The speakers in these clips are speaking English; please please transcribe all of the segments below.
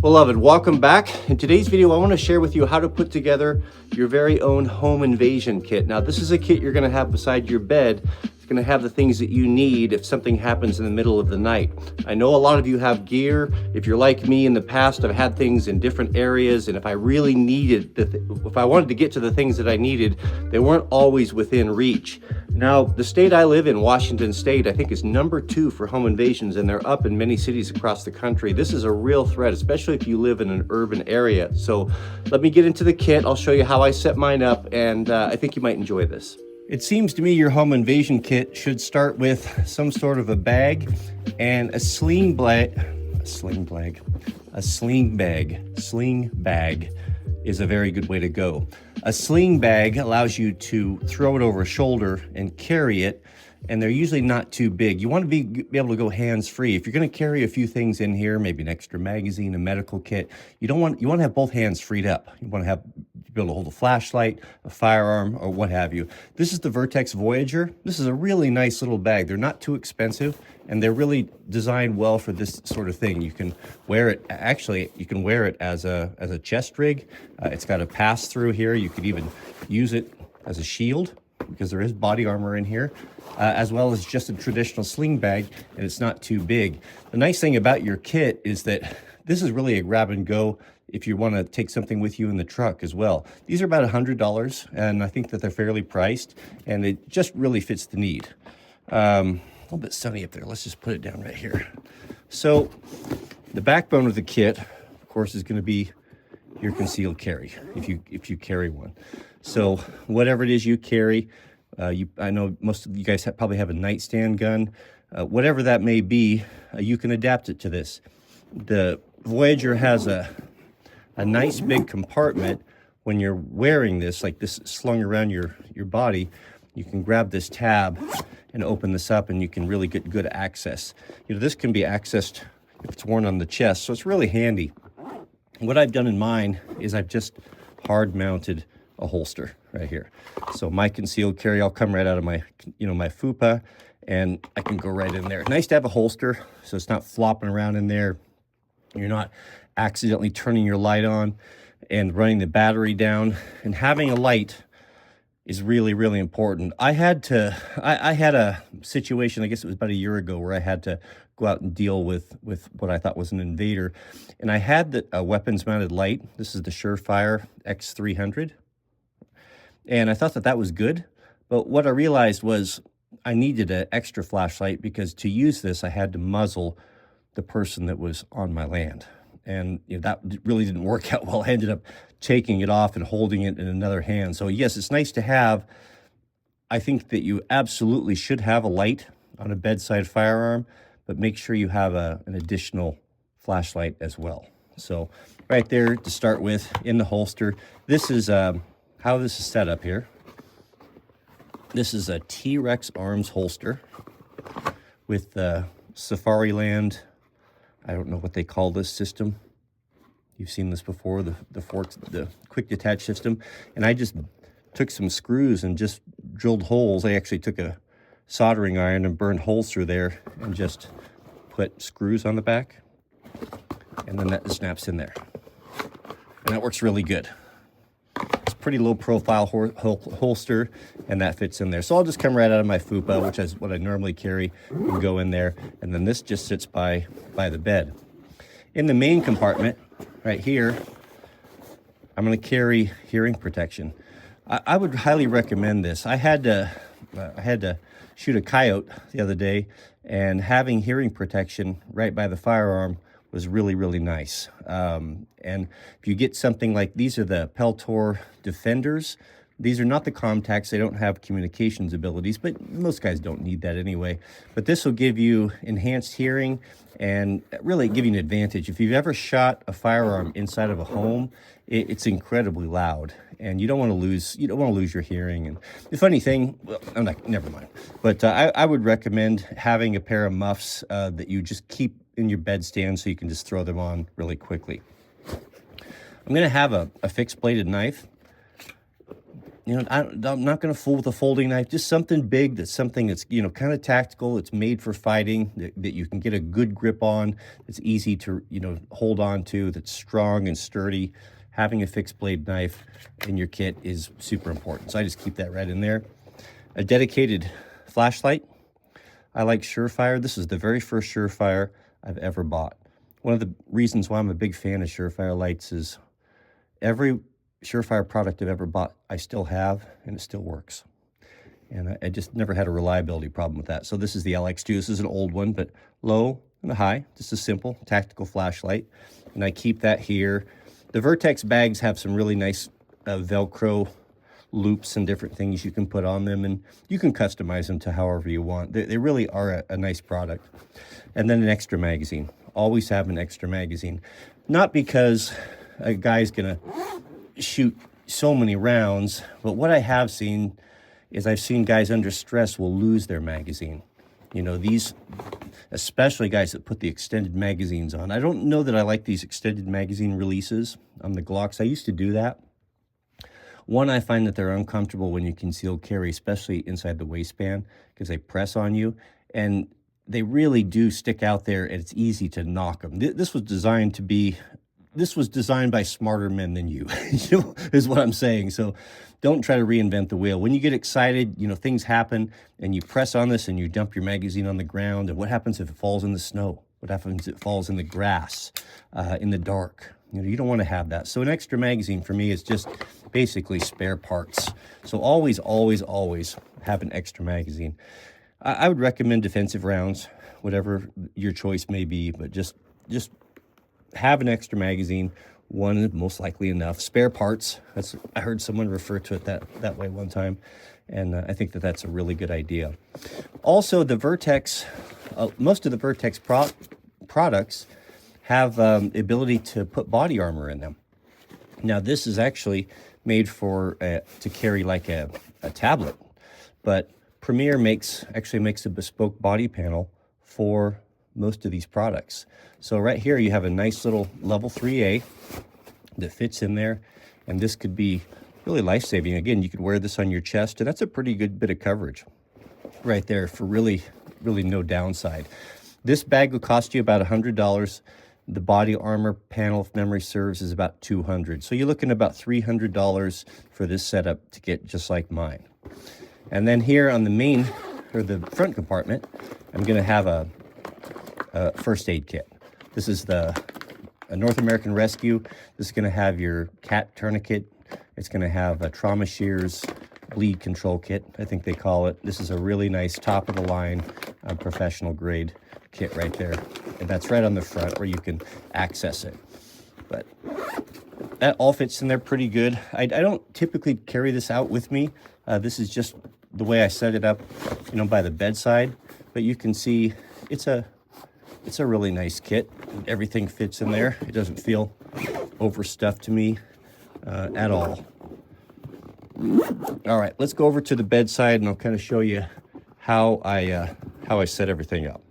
Beloved, welcome back. In today's video, I want to share with you how to put together your very own home invasion kit. Now, this is a kit you're going to have beside your bed. It's going to have the things that you need if something happens in the middle of the night. I know a lot of you have gear. If you're like me in the past, I've had things in different areas, and if I really needed, if I wanted to get to the things that I needed, they weren't always within reach. Now, the state I live in, Washington State, I think is #2 for home invasions, and they're up in many cities across the country. This is a real threat, especially if you live in an urban area. So let me get into the kit. I'll show you how I set mine up, and I think you might enjoy this. It seems to me your home invasion kit should start with some sort of a bag and a sling bag. Sling bag is a very good way to go. A sling bag allows you to throw it over a shoulder and carry it, and they're usually not too big. You want to be able to go hands-free. If you're going to carry a few things in here, maybe an extra magazine, a medical kit, you want to have both hands freed up. You want to be able to hold a flashlight, a firearm, or what have you. This is the Vertex Voyager. This is a really nice little bag. They're not too expensive, and they're really designed well for this sort of thing. You can wear it, actually, you can wear it as a chest rig. It's got a pass-through here. You could even use it as a shield, because there is body armor in here, as well as just a traditional sling bag, and it's not too big. The nice thing about your kit is that this is really a grab and go if you want to take something with you in the truck as well. These are about $100, and I think that they're fairly priced, and it just really fits the need. A little bit sunny up there. Let's just put it down right here. So the backbone of the kit, of course, is going to be your concealed carry, if you carry one. So whatever it is you carry, I know most of you guys probably have a nightstand gun. Whatever that may be, you can adapt it to this. The Voyager has a nice big compartment. When you're wearing this, like this slung around your body, you can grab this tab and open this up, and you can really get good access. You know, this can be accessed if it's worn on the chest, so it's really handy. What I've done in mine is I've just hard mounted a holster right here. So my concealed carry, I'll come right out of my, my FUPA, and I can go right in there. Nice to have a holster, so it's not flopping around in there. You're not accidentally turning your light on and running the battery down. And having a light is really, really important. I had a situation, I guess it was about a year ago, where I had to go out and deal with what I thought was an invader. And I had a weapons mounted light. This is the Surefire X300. And I thought that was good. But what I realized was I needed an extra flashlight, because to use this, I had to muzzle the person that was on my land. And that really didn't work out well. I ended up taking it off and holding it in another hand. So yes, it's nice to have. I think that you absolutely should have a light on a bedside firearm, but make sure you have an additional flashlight as well. So right there to start with in the holster. This is how this is set up here. This is a T-Rex Arms holster with Safariland. I don't know what they call this system. You've seen this before, the quick detach system. And I just took some screws and just drilled holes. I actually took a soldering iron and burned holes through there and just put screws on the back. And then that snaps in there. And that works really good. It's a pretty low profile holster, and that fits in there. So I'll just come right out of my FUPA, which is what I normally carry, and go in there. And then this just sits by the bed. In the main compartment, right here, I'm going to carry hearing protection. I would highly recommend this. I had to shoot a coyote the other day, and having hearing protection right by the firearm was really, really nice. And if you get something like, these are the Peltor Defenders. These are not the Comtacts. They don't have communications abilities, but most guys don't need that anyway. But this will give you enhanced hearing and really give you an advantage. If you've ever shot a firearm inside of a home, it's incredibly loud, and you don't want to lose your hearing. And the funny thing, well, never mind. But I would recommend having a pair of muffs that you just keep in your bedstand, so you can just throw them on really quickly. I'm going to have a fixed bladed knife. I'm not going to fool with a folding knife. Just something big, that's something that's, kind of tactical. It's made for fighting, that you can get a good grip on. It's easy to, hold on to, that's strong and sturdy. Having a fixed blade knife in your kit is super important. So I just keep that right in there. A dedicated flashlight. I like Surefire. This is the very first Surefire I've ever bought. One of the reasons why I'm a big fan of Surefire lights is every Surefire product I've ever bought, I still have, and it still works. And I just never had a reliability problem with that. So this is the LX2. This is an old one, but low and high. Just a simple tactical flashlight. And I keep that here. The Vertex bags have some really nice Velcro loops and different things you can put on them, and you can customize them to however you want. They really are a nice product. And then an extra magazine. Always have an extra magazine. Not because a guy's gonna shoot so many rounds, but what I have seen is I've seen guys under stress will lose their magazine. These, especially guys that put the extended magazines on. I don't know that I like these extended magazine releases on the Glocks. I used to do that. One, I find that they're uncomfortable when you conceal carry, especially inside the waistband, because they press on you, and they really do stick out there, and it's easy to knock them. This was designed by smarter men than you, is what I'm saying. So don't try to reinvent the wheel. When you get excited, things happen, and you press on this and you dump your magazine on the ground. And what happens if it falls in the snow? What happens if it falls in the grass, in the dark? You don't want to have that. So an extra magazine for me is just basically spare parts. So always, always, always have an extra magazine. I would recommend defensive rounds, whatever your choice may be, but just have an extra magazine. One, most likely enough. Spare parts. I heard someone refer to it that way one time, and I think that's a really good idea. Also, the Vertex, most of the Vertex products have the ability to put body armor in them. Now, this is actually made to carry like a tablet, but Premier actually makes a bespoke body panel for most of these products. So right here you have a nice little level 3A that fits in there, and this could be really life-saving. Again, you could wear this on your chest, and that's a pretty good bit of coverage right there for really, really no downside. This bag will cost you about $100. The body armor panel, if memory serves, is about $200. So you're looking at about $300 for this setup to get just like mine. And then here on the front compartment, I'm gonna have a first aid kit. This is a North American Rescue. This is gonna have your cat tourniquet. It's gonna have a trauma shears, bleed control kit, I think they call it. This is a really nice top of the line, professional grade kit right there. And that's right on the front where you can access it. But that all fits in there pretty good. I don't typically carry this out with me. This is just the way I set it up, by the bedside. But you can see it's a really nice kit. Everything fits in there. It doesn't feel overstuffed to me at all. All right, let's go over to the bedside and I'll kind of show you how I set everything up.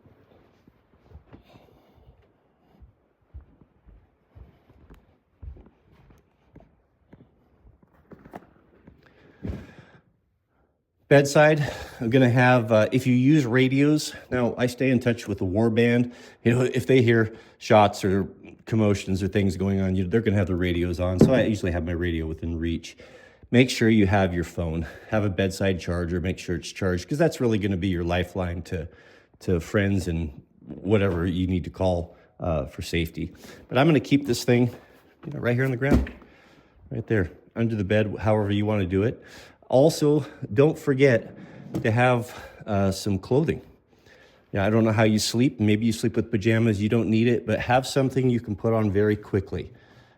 Bedside, I'm gonna have, if you use radios, now I stay in touch with the war band. If they hear shots or commotions or things going on, they're gonna have the radios on. So I usually have my radio within reach. Make sure you have your phone, have a bedside charger, make sure it's charged, because that's really gonna be your lifeline to friends and whatever you need to call for safety. But I'm gonna keep this thing right here on the ground, right there, under the bed, however you wanna do it. Also, don't forget to have some clothing. I don't know how you sleep. Maybe you sleep with pajamas. You don't need it, but have something you can put on very quickly.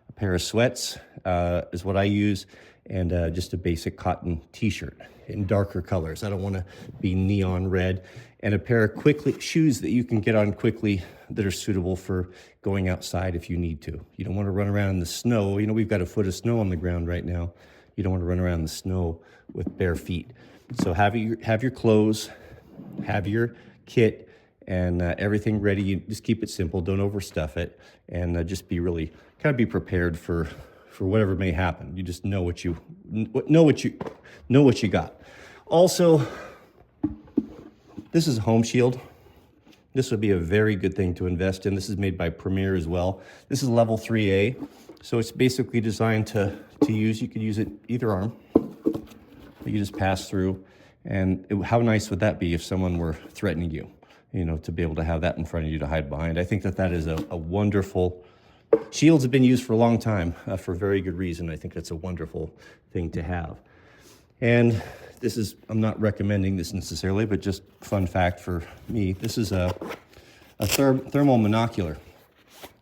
A pair of sweats is what I use, and just a basic cotton t-shirt in darker colors. I don't want to be neon red. And a pair of shoes that you can get on quickly that are suitable for going outside if you need to. You don't want to run around in the snow. We've got a foot of snow on the ground right now. You don't want to run around in the snow with bare feet. So have your clothes, have your kit, and everything ready. You just keep it simple. Don't overstuff it, and just be prepared for for whatever may happen. You just know what you got. Also, this is a home shield. This would be a very good thing to invest in. This is made by Premier as well. This is level 3A, so it's basically designed to use. You could use it either arm. You just pass through, and how nice would that be if someone were threatening you? You know, to be able to have that in front of you to hide behind. I think that is a wonderful. Shields have been used for a long time for very good reason. I think that's a wonderful thing to have. And this is, I'm not recommending this necessarily, but just fun fact for me, this is a thermal monocular.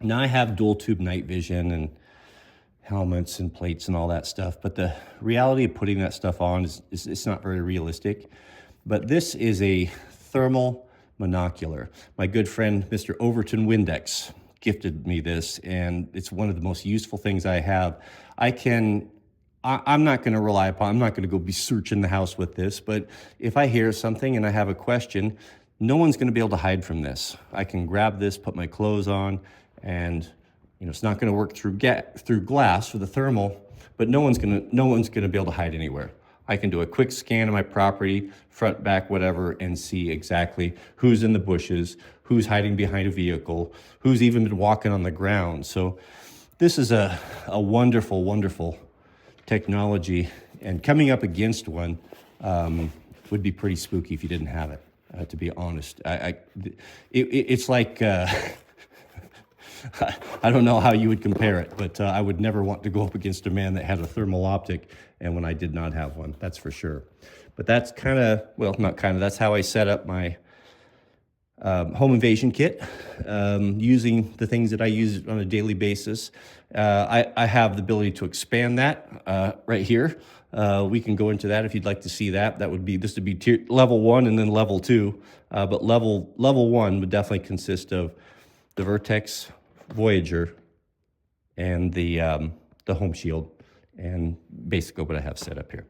Now I have dual tube night vision and helmets and plates and all that stuff, but the reality of putting that stuff on is it's not very realistic. But this is a thermal monocular. My good friend, Mr. Overton Windex, gifted me this, and it's one of the most useful things I have. I'm not going to rely upon, I'm not going to go be searching the house with this, but if I hear something and I have a question, no one's going to be able to hide from this. I can grab this, put my clothes on, and it's not going to work through glass for the thermal, but no one's going to be able to hide anywhere. I can do a quick scan of my property, front, back, whatever, and see exactly who's in the bushes, who's hiding behind a vehicle, who's even been walking on the ground. So this is a wonderful, wonderful technology, and coming up against one would be pretty spooky if you didn't have it, to be honest. It's like, I don't know how you would compare it, but I would never want to go up against a man that had a thermal optic, and when I did not have one, that's for sure. But that's that's how I set up my home invasion kit, using the things that I use on a daily basis. I have the ability to expand that right here. We can go into that if you'd like to see that. This would be level 1 and then level 2. But level 1 would definitely consist of the Vertex Voyager and the home shield, and basically what I have set up here.